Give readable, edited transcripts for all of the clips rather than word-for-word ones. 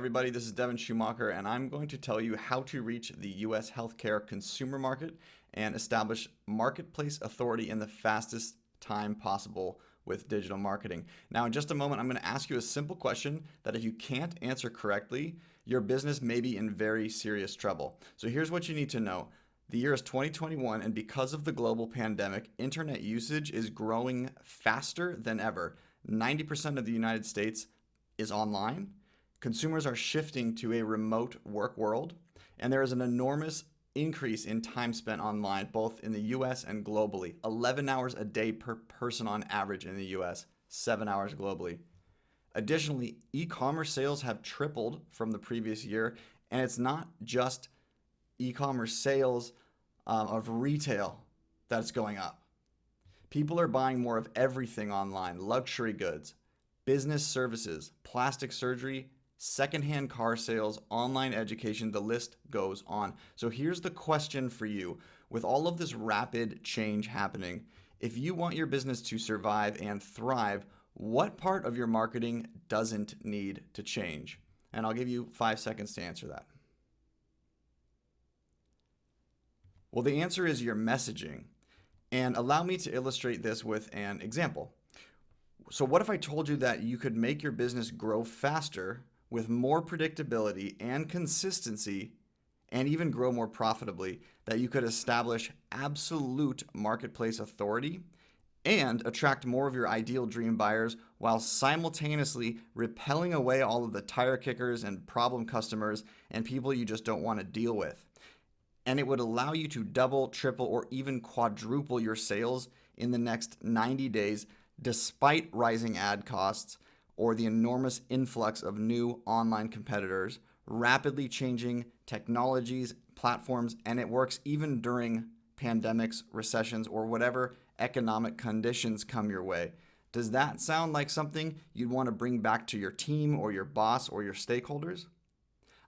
everybody. This is Devin Schumacher, and I'm going to tell you how to reach the U.S. healthcare consumer market and establish marketplace authority in the fastest time possible with digital marketing. Now, in just a moment, I'm going to ask you a simple question that if you can't answer correctly, your business may be in very serious trouble. So here's what you need to know. The year is 2021, and because of the global pandemic, internet usage is growing faster than ever. 90% of the United States is online. Consumers are shifting to a remote work world, and there is an enormous increase in time spent online, both in the US and globally. 11 hours a day per person on average in the US, 7 hours globally. Additionally, e-commerce sales have tripled from the previous year, and it's not just e-commerce sales of retail that's going up. People are buying more of everything online: luxury goods, business services, plastic surgery, secondhand car sales, online education, the list goes on. So here's the question for you. With all of this rapid change happening, if you want your business to survive and thrive, what part of your marketing doesn't need to change? And I'll give you 5 seconds to answer that. Well, the answer is your messaging. And allow me to illustrate this with an example. So what if I told you that you could make your business grow faster with more predictability and consistency, and even grow more profitably, that you could establish absolute marketplace authority and attract more of your ideal dream buyers while simultaneously repelling away all of the tire kickers and problem customers and people you just don't want to deal with? And it would allow you to double, triple, or even quadruple your sales in the next 90 days, despite rising ad costs or the enormous influx of new online competitors, rapidly changing technologies, platforms, and it works even during pandemics, recessions, or whatever economic conditions come your way. Does that sound like something you'd want to bring back to your team or your boss or your stakeholders?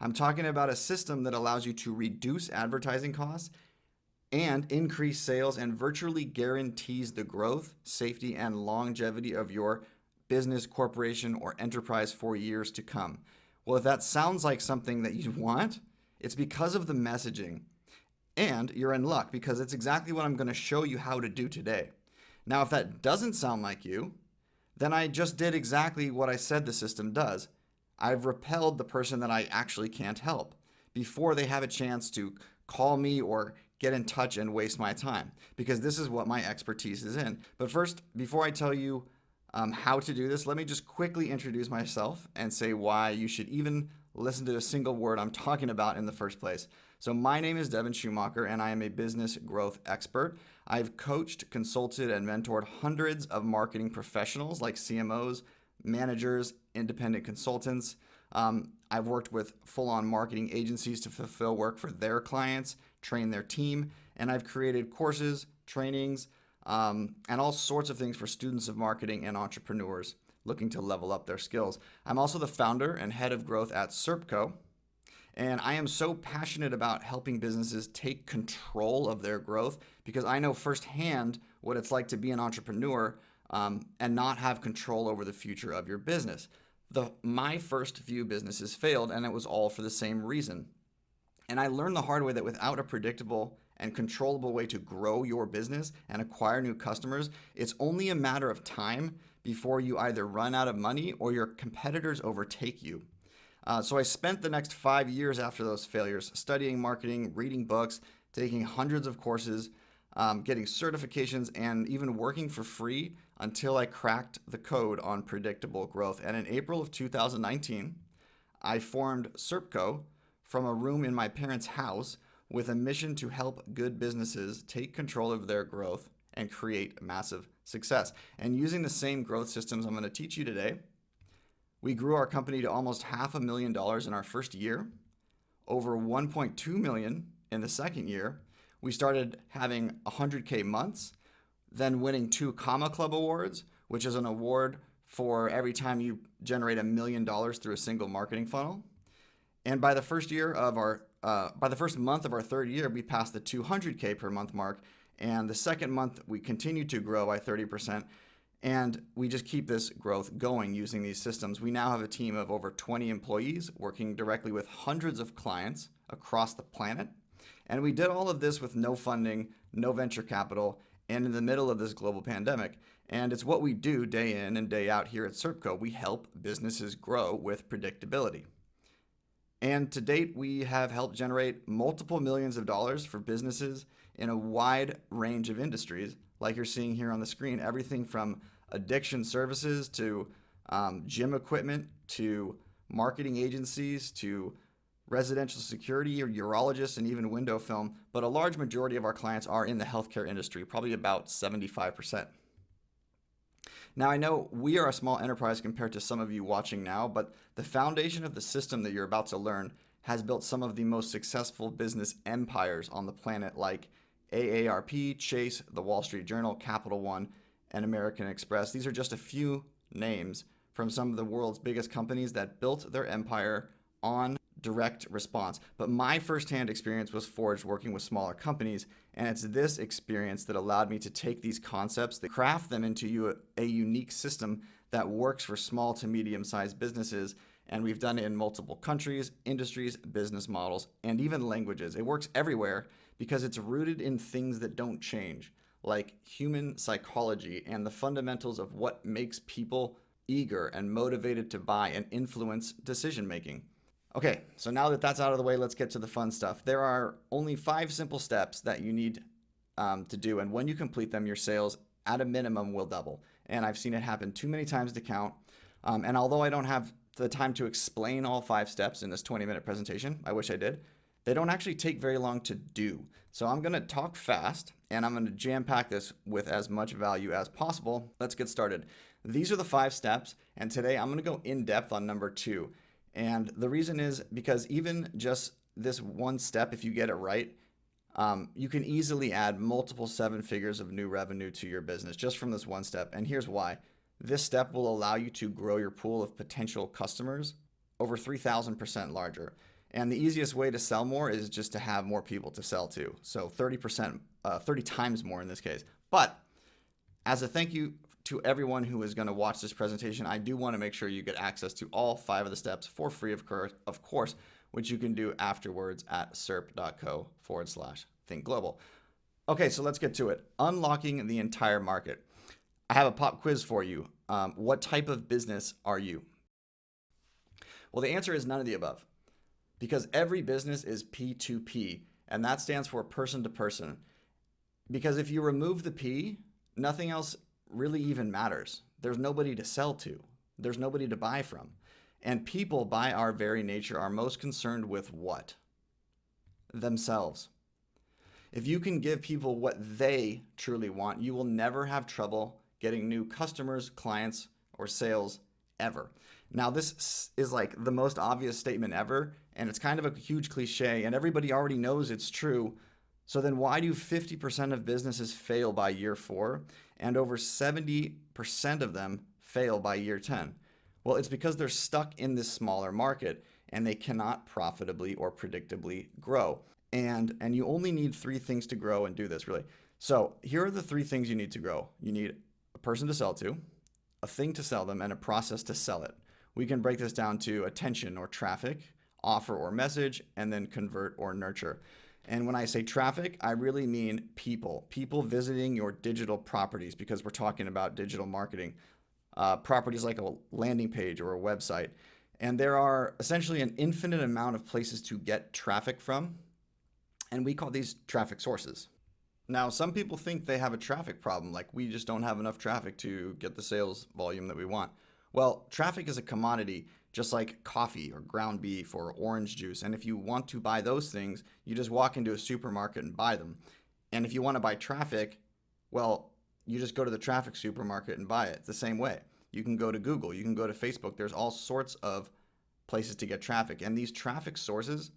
I'm talking about a system that allows you to reduce advertising costs and increase sales and virtually guarantees the growth, safety, and longevity of your business, corporation, or enterprise for years to come. Well, if that sounds like something that you want, it's because of the messaging. And you're in luck, because it's exactly what I'm going to show you how to do today. Now, if that doesn't sound like you, then I just did exactly what I said the system does. I've repelled the person that I actually can't help before they have a chance to call me or get in touch and waste my time, because this is what my expertise is in. But first, before I tell you how to do this, let me just quickly introduce myself and say why you should even listen to a single word I'm talking about in the first place. So my name is Devin Schumacher, and I am a business growth expert. I've coached, consulted, and mentored hundreds of marketing professionals like CMOs, managers, independent consultants. I've worked with full-on marketing agencies to fulfill work for their clients, train their team, and I've created courses, trainings, and all sorts of things for students of marketing and entrepreneurs looking to level up their skills. I'm also the founder and head of growth at Serpco, and I am so passionate about helping businesses take control of their growth because I know firsthand what it's like to be an entrepreneur and not have control over the future of your business. My first few businesses failed, and it was all for the same reason. And I learned the hard way that without a predictable and controllable way to grow your business and acquire new customers, it's only a matter of time before you either run out of money or your competitors overtake you. So I spent the next 5 years after those failures studying marketing, reading books, taking hundreds of courses, getting certifications, and even working for free until I cracked the code on predictable growth. And in April of 2019, I formed Serpco from a room in my parents' house with a mission to help good businesses take control of their growth and create massive success. And using the same growth systems I'm going to teach you today, we grew our company to almost $500,000 in our first year, over 1.2 million in the second year. We started having 100K months, then winning 2 Comma Club awards, which is an award for every time you generate $1 million through a single marketing funnel. And by the first month of our third year, we passed the 200K per month mark. And the second month, we continued to grow by 30%. And we just keep this growth going using these systems. We now have a team of over 20 employees working directly with hundreds of clients across the planet. And we did all of this with no funding, no venture capital, and in the middle of this global pandemic. And it's what we do day in and day out here at Serpco. We help businesses grow with predictability. And to date, we have helped generate multiple millions of dollars for businesses in a wide range of industries, like you're seeing here on the screen. Everything from addiction services to gym equipment to marketing agencies to residential security or urologists and even window film. But a large majority of our clients are in the healthcare industry, probably about 75%. Now, I know we are a small enterprise compared to some of you watching now, but the foundation of the system that you're about to learn has built some of the most successful business empires on the planet, like AARP, Chase, the Wall Street Journal, Capital One, and American Express. These are just a few names from some of the world's biggest companies that built their empire on direct response. But my firsthand experience was forged working with smaller companies, and it's this experience that allowed me to take these concepts, that craft them into a unique system that works for small to medium-sized businesses. And we've done it in multiple countries, industries, business models, and even languages. It works everywhere because it's rooted in things that don't change, like human psychology and the fundamentals of what makes people eager and motivated to buy and influence decision making. Okay, so now that that's out of the way, let's get to the fun stuff. There are only 5 simple steps that you need to do, and when you complete them, your sales at a minimum will double. And I've seen it happen too many times to count. And although I don't have the time to explain all 5 steps in this 20-minute presentation, I wish I did, they don't actually take very long to do. So I'm going to talk fast, and I'm going to jam-pack this with as much value as possible. Let's get started. These are the 5 steps, and today I'm going to go in depth on number 2. And the reason is because even just this one step, if you get it right, you can easily add multiple 7 figures of new revenue to your business just from this one step. And here's why. This step will allow you to grow your pool of potential customers over 3,000% larger. And the easiest way to sell more is just to have more people to sell to. So 30 times more in this case. But as a thank you to everyone who is going to watch this presentation, I do want to make sure you get access to all 5 of the steps for free, of course, which you can do afterwards at serp.co/think global. Okay, so let's get to it. Unlocking the entire market. I have a pop quiz for you. What type of business are you? Well, the answer is none of the above, because every business is P2P, and that stands for person to person. Because if you remove the P, nothing else really even matters. There's nobody to sell to. There's nobody to buy from. And people, by our very nature, are most concerned with what? Themselves. If you can give people what they truly want, you will never have trouble getting new customers, clients, or sales ever. Now, this is like the most obvious statement ever, and it's kind of a huge cliche, and everybody already knows it's true. So then why do 50% of businesses fail by year 4 and over 70% of them fail by year 10? Well, it's because they're stuck in this smaller market and they cannot profitably or predictably grow. And you only need 3 things to grow and do this, really. So here are the 3 things you need to grow. You need a person to sell to, a thing to sell them, and a process to sell it. We can break this down to attention or traffic, offer or message, and then convert or nurture. And when I say traffic, I really mean people visiting your digital properties, because we're talking about digital marketing, properties like a landing page or a website. And there are essentially an infinite amount of places to get traffic from, and we call these traffic sources. Now, some people think they have a traffic problem, like we just don't have enough traffic to get the sales volume that we want. Well, traffic is a commodity, just like coffee or ground beef or orange juice. And if you want to buy those things, you just walk into a supermarket and buy them. And if you want to buy traffic, well, you just go to the traffic supermarket and buy it. It's the same way. You can go to Google, you can go to Facebook. There's all sorts of places to get traffic. And these traffic sources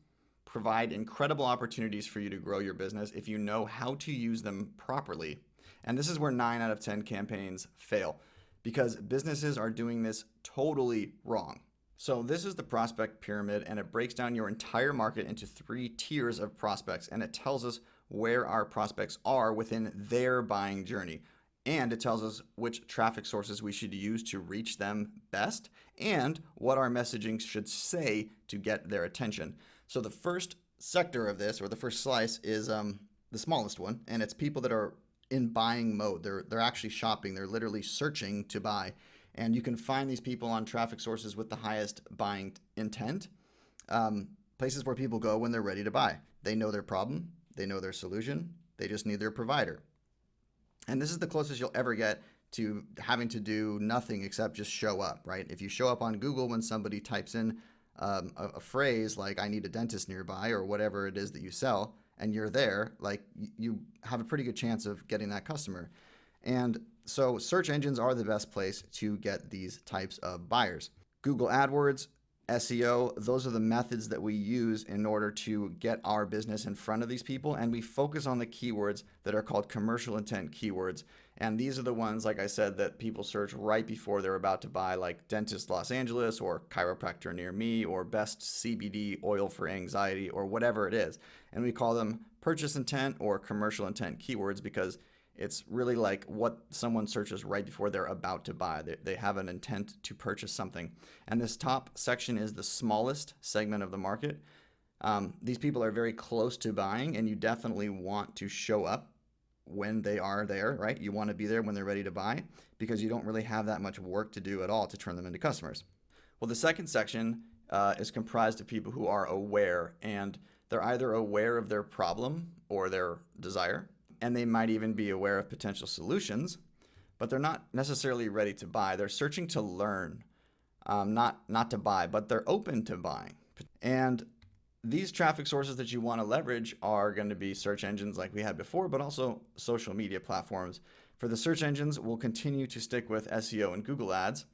provide incredible opportunities for you to grow your business if you know how to use them properly. And this is where 9 out of 10 campaigns fail, because businesses are doing this totally wrong. So this is the prospect pyramid, and it breaks down your entire market into 3 tiers of prospects, and it tells us where our prospects are within their buying journey. And it tells us which traffic sources we should use to reach them best and what our messaging should say to get their attention. So the first sector of this, or the first slice, is the smallest one, and it's people that are in buying mode. They're actually shopping. They're literally searching to buy. And you can find these people on traffic sources with the highest buying intent, places where people go when they're ready to buy. They know their problem. They know their solution. They just need their provider. And this is the closest you'll ever get to having to do nothing except just show up, right? If you show up on Google when somebody types in a phrase like "I need a dentist nearby" or whatever it is that you sell, and you're there, like you have a pretty good chance of getting that customer. And so search engines are the best place to get these types of buyers. Google AdWords, SEO, those are the methods that we use in order to get our business in front of these people. And we focus on the keywords that are called commercial intent keywords. And these are the ones, like I said, that people search right before they're about to buy, like dentist Los Angeles or chiropractor near me or best CBD oil for anxiety or whatever it is. And we call them purchase intent or commercial intent keywords because it's really like what someone searches right before they're about to buy. They have an intent to purchase something. And this top section is the smallest segment of the market. These people are very close to buying, and you definitely want to show up when they are there, right? You want to be there when they're ready to buy because you don't really have that much work to do at all to turn them into customers. Well, the second section is comprised of people who are aware, and they're either aware of their problem or their desire, and they might even be aware of potential solutions, but they're not necessarily ready to buy. They're searching to learn, not to buy, but they're open to buying. And these traffic sources that you want to leverage are going to be search engines like we had before, but also social media platforms. For the search engines, we'll continue to stick with SEO and Google Ads.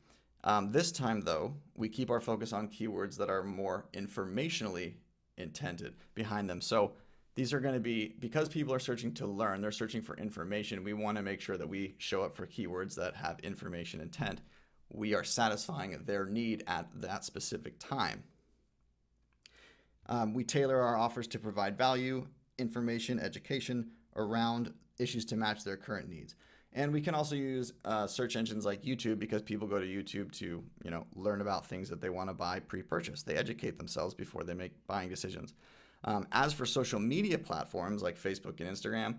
This time, though, we keep our focus on keywords that are more informationally intended behind them. So these are going to be, because people are searching to learn, they're searching for information. We want to make sure that we show up for keywords that have information intent. We are satisfying their need at that specific time. We tailor our offers to provide value, information, education around issues to match their current needs. And we can also use search engines like YouTube because people go to YouTube to, learn about things that they want to buy pre-purchase. They educate themselves before they make buying decisions. As for social media platforms like Facebook and Instagram,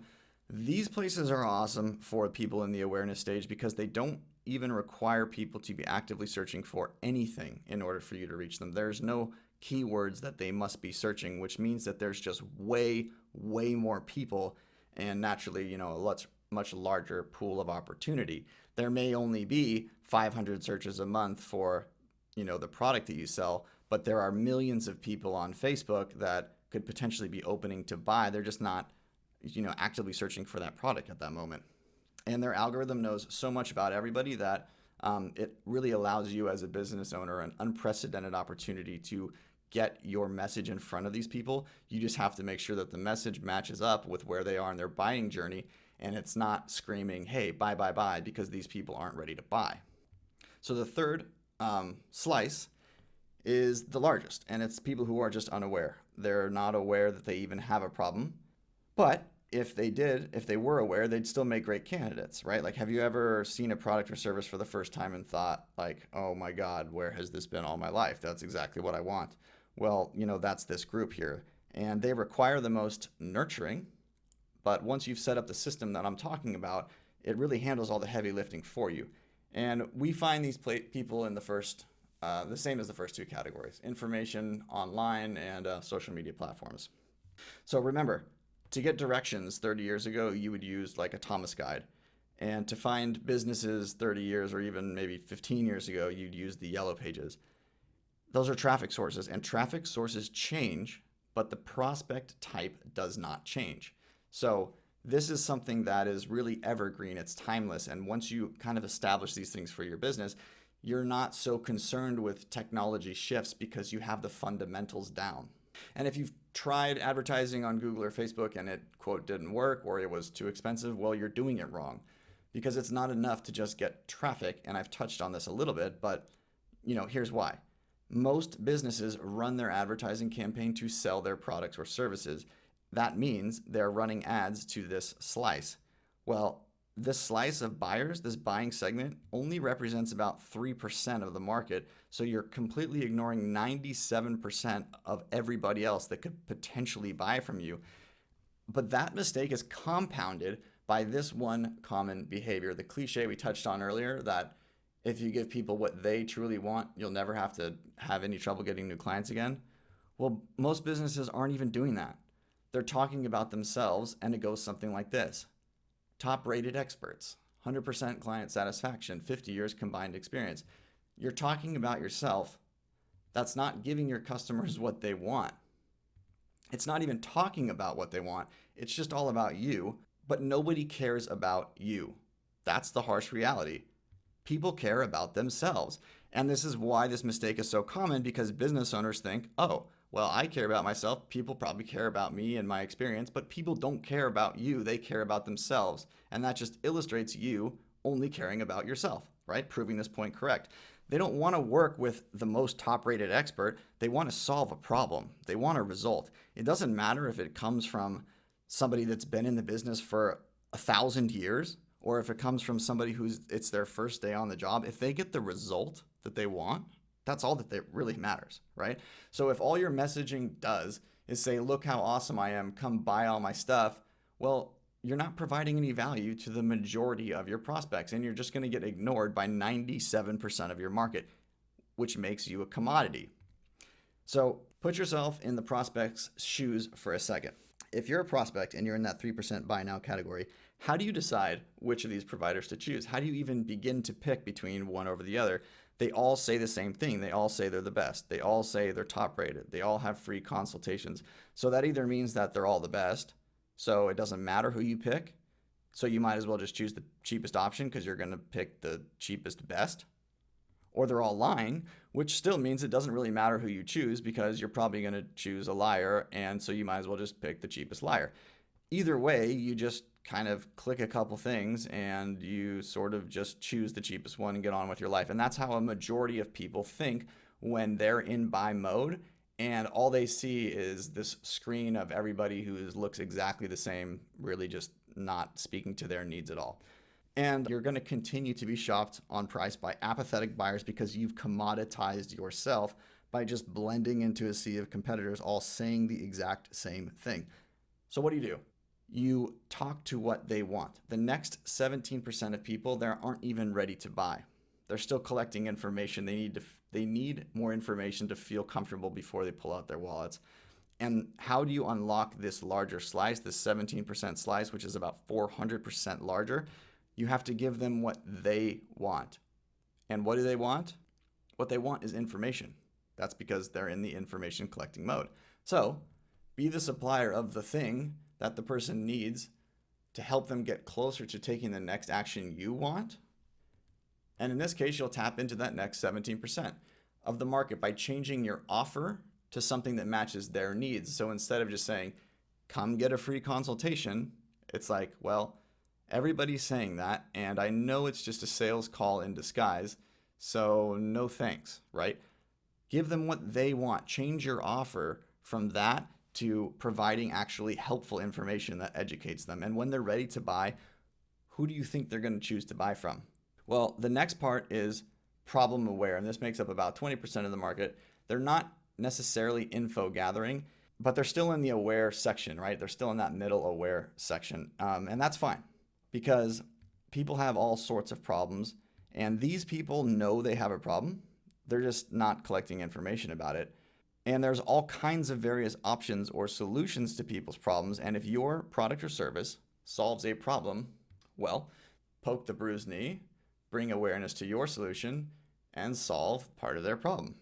these places are awesome for people in the awareness stage because they don't even require people to be actively searching for anything in order for you to reach them. There's no keywords that they must be searching, which means that there's just way more people and naturally, a much larger pool of opportunity. There may only be 500 searches a month for, the product that you sell, but there are millions of people on Facebook that could potentially be opening to buy. They're just not, actively searching for that product at that moment. And their algorithm knows so much about everybody that it really allows you as a business owner an unprecedented opportunity to get your message in front of these people. You just have to make sure that the message matches up with where they are in their buying journey, and it's not screaming, "Hey, buy, buy, buy," because these people aren't ready to buy. So the third slice is the largest, and it's people who are just unaware. They're not aware that they even have a problem, but if they were aware, they'd still make great candidates, right? Like, have you ever seen a product or service for the first time and thought like, "Oh my God, where has this been all my life? That's exactly what I want." Well, that's this group here, and they require the most nurturing, but once you've set up the system that I'm talking about, it really handles all the heavy lifting for you. And we find these people in the same as the first two categories: information online and social media platforms. So remember, to get directions 30 years ago, you would use like a Thomas guide. And to find businesses 30 years or even maybe 15 years ago, you'd use the Yellow Pages. Those are traffic sources, and traffic sources change, but the prospect type does not change. So this is something that is really evergreen. It's timeless. And once you kind of establish these things for your business, you're not so concerned with technology shifts because you have the fundamentals down. And if you've tried advertising on Google or Facebook and it, quote, didn't work or it was too expensive, well, you're doing it wrong, because it's not enough to just get traffic. And I've touched on this a little bit, but here's why. Most businesses run their advertising campaign to sell their products or services. That means they're running ads to this slice. Well, This slice of buyers, this buying segment, only represents about 3% of the market. So you're completely ignoring 97% of everybody else that could potentially buy from you. But that mistake is compounded by this one common behavior. The cliche we touched on earlier, that if you give people what they truly want, you'll never have to have any trouble getting new clients again. Well, most businesses aren't even doing that. They're talking about themselves, and it goes something like this. Top rated experts, 100% client satisfaction, 50 years combined experience. You're talking about yourself. That's not giving your customers what they want. It's not even talking about what they want. It's just all about you, but nobody cares about you. That's the harsh reality. People care about themselves. And this is why this mistake is so common, because business owners think, oh, well, I care about myself. People probably care about me and my experience, but people don't care about you. They care about themselves. And that just illustrates you only caring about yourself, right? Proving this point correct. They don't want to work with the most top-rated expert. They want to solve a problem. They want a result. It doesn't matter if it comes from somebody that's been in the business for 1,000 years, or if it comes from somebody it's their first day on the job. If they get the result that they want, that's all that really matters, right? So if all your messaging does is say, look how awesome I am, come buy all my stuff, well, you're not providing any value to the majority of your prospects, and you're just going to get ignored by 97% of your market, which makes you a commodity. So put yourself in the prospect's shoes for a second. If you're a prospect and you're in that 3% buy now category, how do you decide which of these providers to choose? How do you even begin to pick between one over the other? They all say the same thing. They all say they're the best. They all say they're top rated. They all have free consultations. So that either means that they're all the best, so it doesn't matter who you pick. So you might as well just choose the cheapest option because you're going to pick the cheapest best. Or they're all lying, which still means it doesn't really matter who you choose because you're probably going to choose a liar, and so you might as well just pick the cheapest liar. Either way, you just kind of click a couple things and you sort of just choose the cheapest one and get on with your life. And that's how a majority of people think when they're in buy mode and all they see is this screen of everybody who looks exactly the same, really just not speaking to their needs at all. And you're going to continue to be shopped on price by apathetic buyers because you've commoditized yourself by just blending into a sea of competitors all saying the exact same thing. So what do? You talk to what they want. The next 17% of people there aren't even ready to buy. They're still collecting information. They need more information to feel comfortable before they pull out their wallets. And how do you unlock this larger slice, this 17% slice, which is about 400% larger? You have to give them what they want. And what do they want? What they want is information. That's because they're in the information collecting mode. So be the supplier of the thing that the person needs to help them get closer to taking the next action you want. And in this case, you'll tap into that next 17% of the market by changing your offer to something that matches their needs. So instead of just saying, come get a free consultation, it's like, well, everybody's saying that, and I know it's just a sales call in disguise, so no thanks, right? Give them what they want. Change your offer from that to providing actually helpful information that educates them. And when they're ready to buy, who do you think they're going to choose to buy from? Well, the next part is problem aware, and this makes up about 20% of the market. They're not necessarily info gathering, but they're still in the aware section, right? They're still in that middle aware section, and that's fine because people have all sorts of problems, and these people know they have a problem. They're just not collecting information about it. And there's all kinds of various options or solutions to people's problems. And if your product or service solves a problem, well, poke the bruised knee, bring awareness to your solution, and solve part of their problem.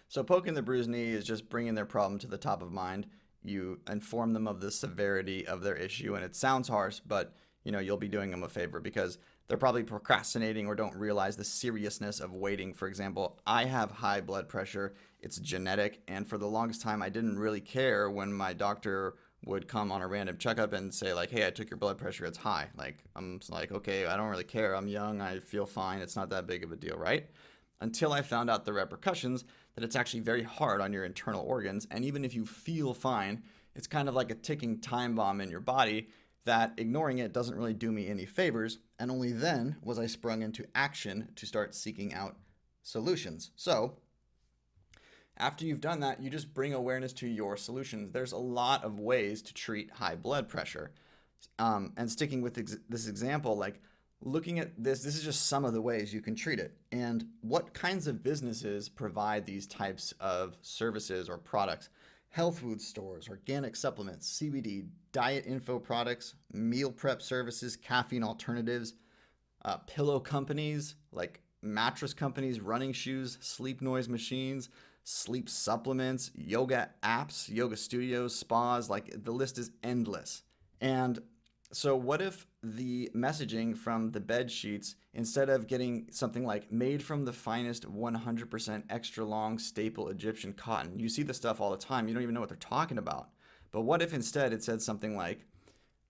So poking the bruised knee is just bringing their problem to the top of mind. You inform them of the severity of their issue, and it sounds harsh, but you'll be doing them a favor because they're probably procrastinating or don't realize the seriousness of waiting. For example, I have high blood pressure. It's genetic, and for the longest time, I didn't really care when my doctor would come on a random checkup and say like, hey, I took your blood pressure, it's high. I'm like, okay, I don't really care. I'm young, I feel fine. It's not that big of a deal, right? Until I found out the repercussions that it's actually very hard on your internal organs. And even if you feel fine, it's kind of like a ticking time bomb in your body. that ignoring it doesn't really do me any favors, and only then was I sprung into action to start seeking out solutions. So after you've done that, you just bring awareness to your solutions. There's a lot of ways to treat high blood pressure. And sticking with this example, like looking at this is just some of the ways you can treat it. And what kinds of businesses provide these types of services or products? Health food stores, organic supplements, CBD, diet info products, meal prep services, caffeine alternatives, pillow companies like mattress companies, running shoes, sleep noise machines, sleep supplements, yoga apps, yoga studios, spas, like the list is endless. And so what if the messaging from the bed sheets, instead of getting something like made from the finest 100% extra long staple Egyptian cotton, you see the stuff all the time, you don't even know what they're talking about. But what if instead it said something like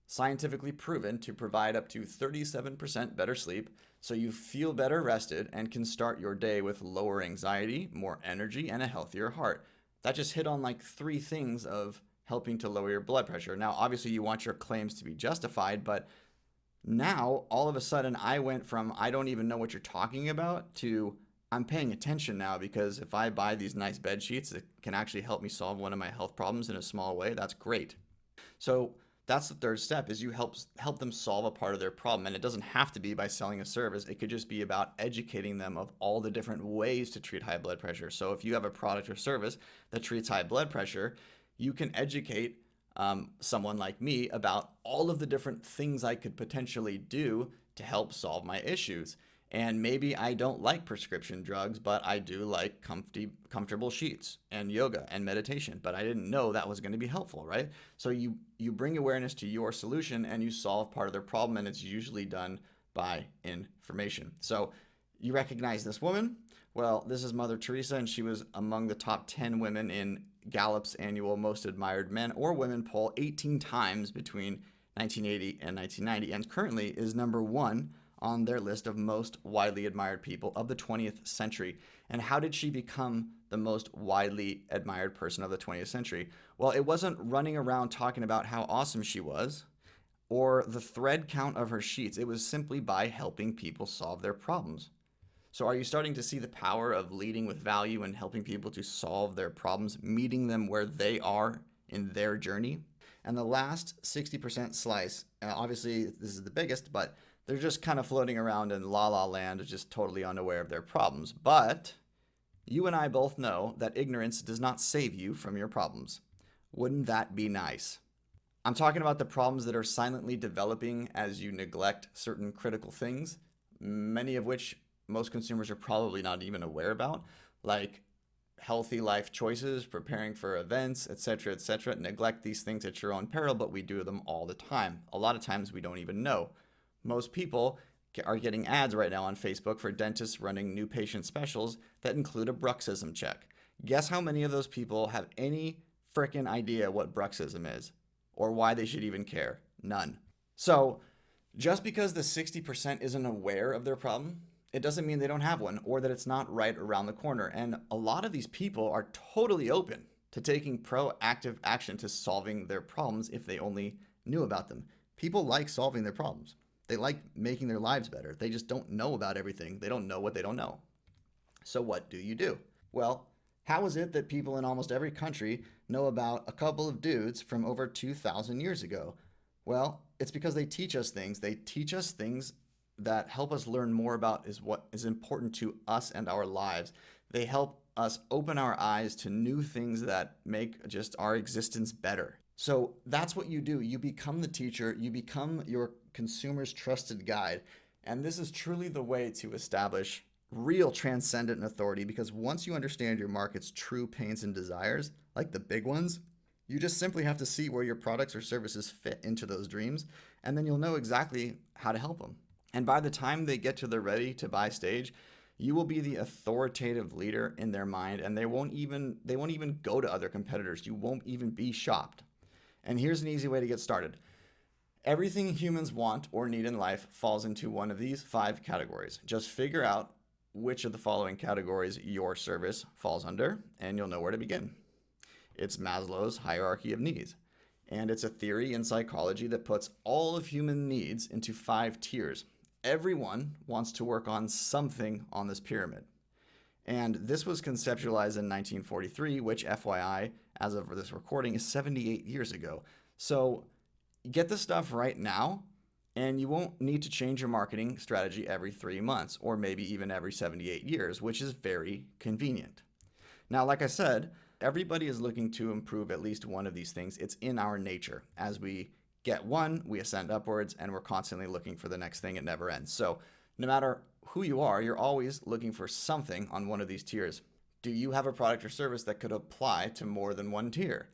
scientifically proven to provide up to 37% better sleep, so you feel better rested and can start your day with lower anxiety, more energy, and a healthier heart. That just hit on like 3 things of helping to lower your blood pressure. Now, obviously you want your claims to be justified, but now all of a sudden I went from I don't even know what you're talking about to I'm paying attention now, because if I buy these nice bed sheets that can actually help me solve one of my health problems in a small way, that's great. So that's the third step, is you help them solve a part of their problem. And it doesn't have to be by selling a service. It could just be about educating them of all the different ways to treat high blood pressure. So if you have a product or service that treats high blood pressure, you can educate someone like me about all of the different things I could potentially do to help solve my issues. And maybe I don't like prescription drugs, but I do like comfortable sheets and yoga and meditation. But I didn't know that was going to be helpful, right? So you bring awareness to your solution and you solve part of their problem, and it's usually done by information. So you recognize this woman? Well, this is Mother Teresa, and she was among the top 10 women in Gallup's annual Most Admired Men or Women poll 18 times between 1980 and 1990, and currently is number 1 on their list of most widely admired people of the 20th century. And how did she become the most widely admired person of the 20th century? Well, it wasn't running around talking about how awesome she was or the thread count of her sheets. It was simply by helping people solve their problems. So are you starting to see the power of leading with value and helping people to solve their problems, meeting them where they are in their journey? And the last 60% slice, obviously this is the biggest, but they're just kind of floating around in la land, just totally unaware of their problems. But you and I both know that ignorance does not save you from your problems. Wouldn't that be nice? I'm talking about the problems that are silently developing as you neglect certain critical things, many of which most consumers are probably not even aware about, like healthy life choices, preparing for events, etc., etc. Neglect these things at your own peril, but we do them all the time. A lot of times we don't even know. Most people are getting ads right now on Facebook for dentists running new patient specials that include a bruxism check. Guess how many of those people have any frickin' idea what bruxism is or why they should even care? None. So just because the 60% isn't aware of their problem, it doesn't mean they don't have one or that it's not right around the corner. And a lot of these people are totally open to taking proactive action to solving their problems if they only knew about them. People like solving their problems. They like making their lives better. They just don't know about everything. They don't know what they don't know. So what do you do? Well, how is it that people in almost every country know about a couple of dudes from over 2,000 years ago? Well, it's because they teach us things. They teach us things that help us learn more about is what is important to us and our lives. They help us open our eyes to new things that make just our existence better. So that's what you do. You become the teacher. You become your consumer's trusted guide. And this is truly the way to establish real transcendent authority, because once you understand your market's true pains and desires, like the big ones, you just simply have to see where your products or services fit into those dreams, and then you'll know exactly how to help them. And by the time they get to the ready to buy stage, you will be the authoritative leader in their mind, and they won't even go to other competitors. You won't even be shopped. And here's an easy way to get started. Everything humans want or need in life falls into one of these 5 categories. Just figure out which of the following categories your service falls under, and you'll know where to begin. It's Maslow's hierarchy of needs. And it's a theory in psychology that puts all of human needs into 5 tiers. Everyone wants to work on something on this pyramid. And this was conceptualized in 1943, which, FYI, as of this recording, is 78 years ago. So get this stuff right now, and you won't need to change your marketing strategy every 3 months or maybe even every 78 years, which is very convenient. Now, like I said, everybody is looking to improve at least one of these things. It's in our nature. As we get one, we ascend upwards, and we're constantly looking for the next thing. It never ends. So no matter who you are, you're always looking for something on one of these tiers. Do you have a product or service that could apply to more than one tier?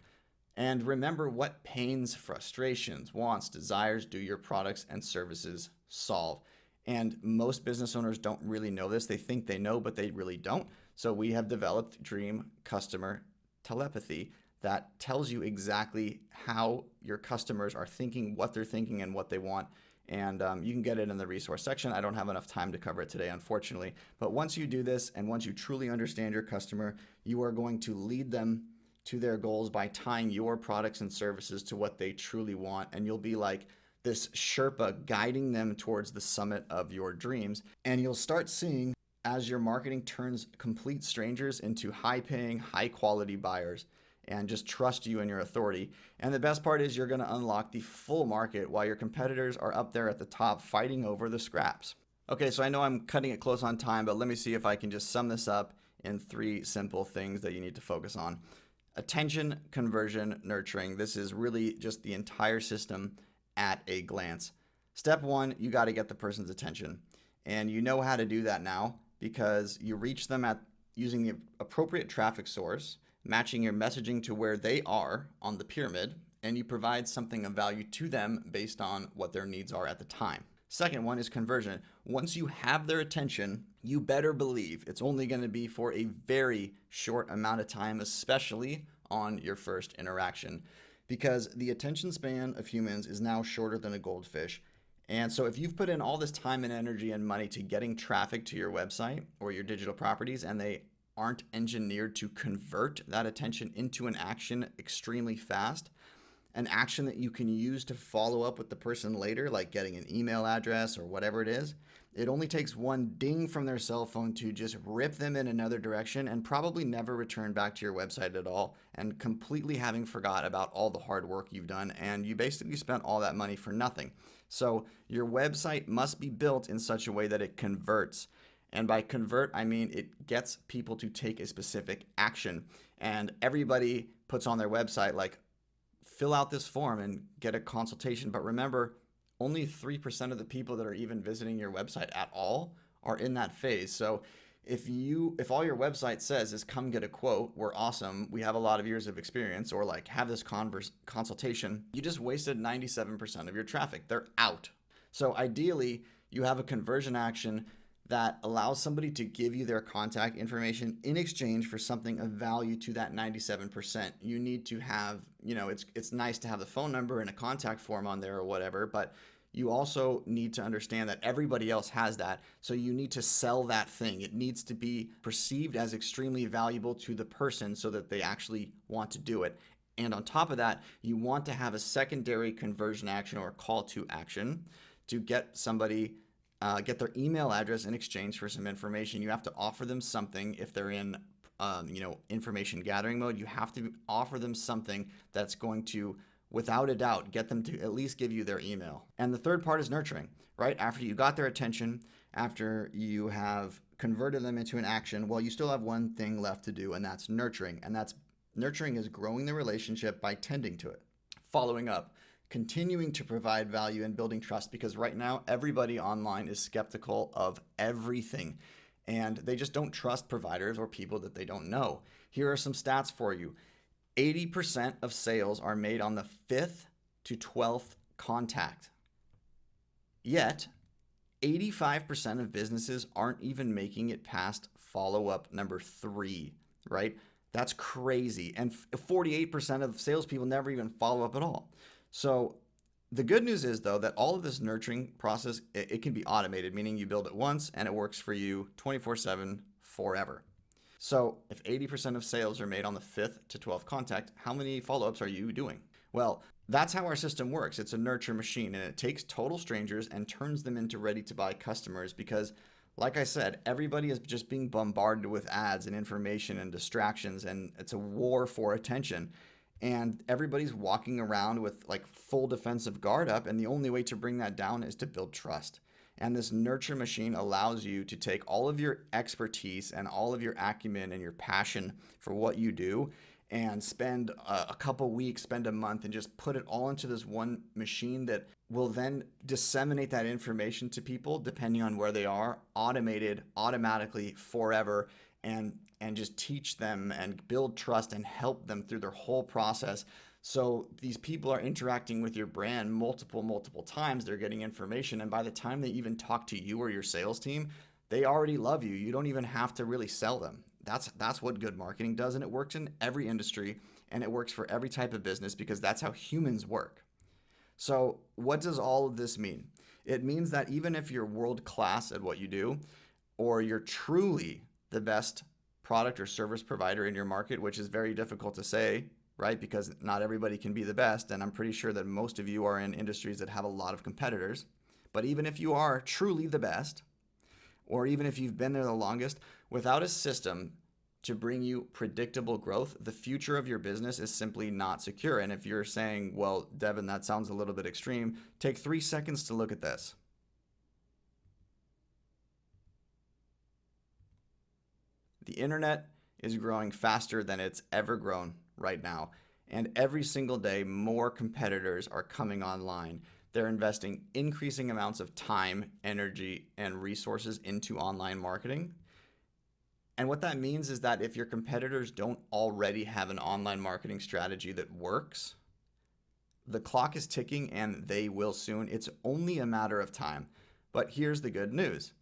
And remember what pains, frustrations, wants, desires do your products and services solve. And most business owners don't really know this. They think they know, but they really don't. So we have developed Dream Customer Telepathy that tells you exactly how your customers are thinking, what they're thinking, and what they want. And you can get it in the resource section. I don't have enough time to cover it today, unfortunately. But once you do this, and once you truly understand your customer, you are going to lead them to their goals by tying your products and services to what they truly want. And you'll be like this Sherpa guiding them towards the summit of your dreams. And you'll start seeing, as your marketing turns complete strangers into high-paying, high-quality buyers, and just trust you and your authority. And the best part is you're going to unlock the full market while your competitors are up there at the top fighting over the scraps. Okay, so I know I'm cutting it close on time, but let me see if I can just sum this up in 3 simple things that you need to focus on. Attention, conversion, nurturing. This is really just the entire system at a glance. Step 1, you got to get the person's attention. And you know how to do that now because you reach them at using the appropriate traffic source, matching your messaging to where they are on the pyramid, and you provide something of value to them based on what their needs are at the time. Second one is conversion. Once you have their attention, you better believe it's only going to be for a very short amount of time, especially on your first interaction, because the attention span of humans is now shorter than a goldfish. And so if you've put in all this time and energy and money to getting traffic to your website or your digital properties, and they aren't engineered to convert that attention into an action extremely fast, an action that you can use to follow up with the person later, like getting an email address or whatever it is, it only takes one ding from their cell phone to just rip them in another direction and probably never return back to your website at all, and completely having forgot about all the hard work you've done, and you basically spent all that money for nothing. So your website must be built in such a way that it converts. And by convert, I mean it gets people to take a specific action. And everybody puts on their website, like, fill out this form and get a consultation. But remember, only 3% of the people that are even visiting your website at all are in that phase. So if all your website says is come get a quote, we're awesome, we have a lot of years of experience, or like have this consultation, you just wasted 97% of your traffic. They're out. So ideally, you have a conversion action that allows somebody to give you their contact information in exchange for something of value to that 97%. You need to have, it's nice to have the phone number and a contact form on there or whatever, but you also need to understand that everybody else has that. So you need to sell that thing. It needs to be perceived as extremely valuable to the person so that they actually want to do it. And on top of that, you want to have a secondary conversion action or call to action to get somebody get their email address in exchange for some information. You have to offer them something. If they're in information gathering mode, you have to offer them something that's going to, without a doubt, get them to at least give you their email. And the third part is nurturing, right? After you got their attention, after you have converted them into an action, well, you still have one thing left to do, and that's nurturing. And that's nurturing is growing the relationship by tending to it, following up, continuing to provide value and building trust, because right now everybody online is skeptical of everything and they just don't trust providers or people that they don't know. Here are some stats for you. 80% of sales are made on the 5th to 12th contact. Yet, 85% of businesses aren't even making it past follow-up number 3, right? That's crazy. And 48% of salespeople never even follow up at all. So the good news is, though, that all of this nurturing process, it can be automated, meaning you build it once and it works for you 24/7 forever. So if 80% of sales are made on the 5th to 12th contact, how many follow-ups are you doing? Well, That's how our system works. It's a nurture machine, and it takes total strangers and turns them into ready to buy customers because, like I said, everybody is just being bombarded with ads and information and distractions, and it's a war for attention. And everybody's walking around with like full defensive guard up, and the only way to bring that down is to build trust. And this nurture machine allows you to take all of your expertise and all of your acumen and your passion for what you do and spend a couple weeks, spend a month, and just put it all into this one machine that will then disseminate that information to people depending on where they are, automated, automatically, forever, and just teach them and build trust and help them through their whole process. So these people are interacting with your brand multiple times. They're getting information, and by the time they even talk to you or your sales team, they already love you. You don't even have to really sell them. That's what good marketing does, and it works in every industry, and it works for every type of business because that's how humans work. So what does all of this mean? It means that even if you're world class at what you do, or you're truly the best product or service provider in your market, which is very difficult to say, right? Because not everybody can be the best, and I'm pretty sure that most of you are in industries that have a lot of competitors. But even if you are truly the best, or even if you've been there the longest, without a system to bring you predictable growth, the future of your business is simply not secure. And if you're saying, well, Devin, that sounds a little bit extreme, take 3 seconds to look at this. The internet is growing faster than it's ever grown right now. And every single day, more competitors are coming online. They're investing increasing amounts of time, energy, and resources into online marketing. And what that means is that if your competitors don't already have an online marketing strategy that works, the clock is ticking and they will soon. It's only a matter of time. But here's the good news.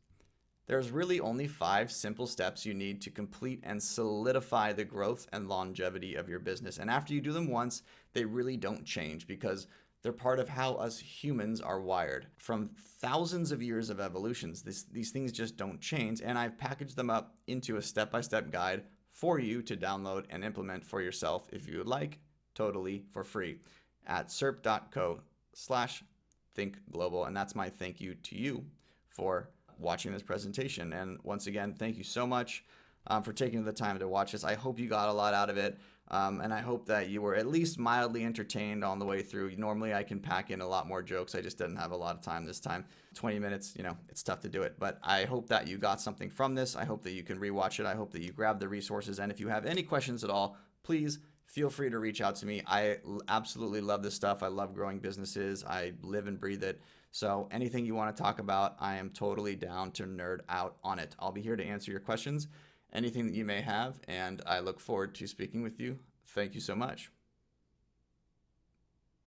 There's really only 5 simple steps you need to complete and solidify the growth and longevity of your business. And after you do them once, they really don't change because they're part of how us humans are wired. From thousands of years of evolutions, these things just don't change. And I've packaged them up into a step-by-step guide for you to download and implement for yourself if you would like, totally for free at serp.co/thinkglobal. And that's my thank you to you for watching this presentation. And once again, thank you so much for taking the time to watch this. I hope you got a lot out of it. And I hope that you were at least mildly entertained on the way through. Normally I can pack in a lot more jokes. I just didn't have a lot of time this time. 20 minutes, it's tough to do it. But I hope that you got something from this. I hope that you can rewatch it. I hope that you grab the resources. And if you have any questions at all, please feel free to reach out to me. I absolutely love this stuff. I love growing businesses. I live and breathe it. So anything you want to talk about, I am totally down to nerd out on it. I'll be here to answer your questions, anything that you may have, and I look forward to speaking with you. Thank you so much.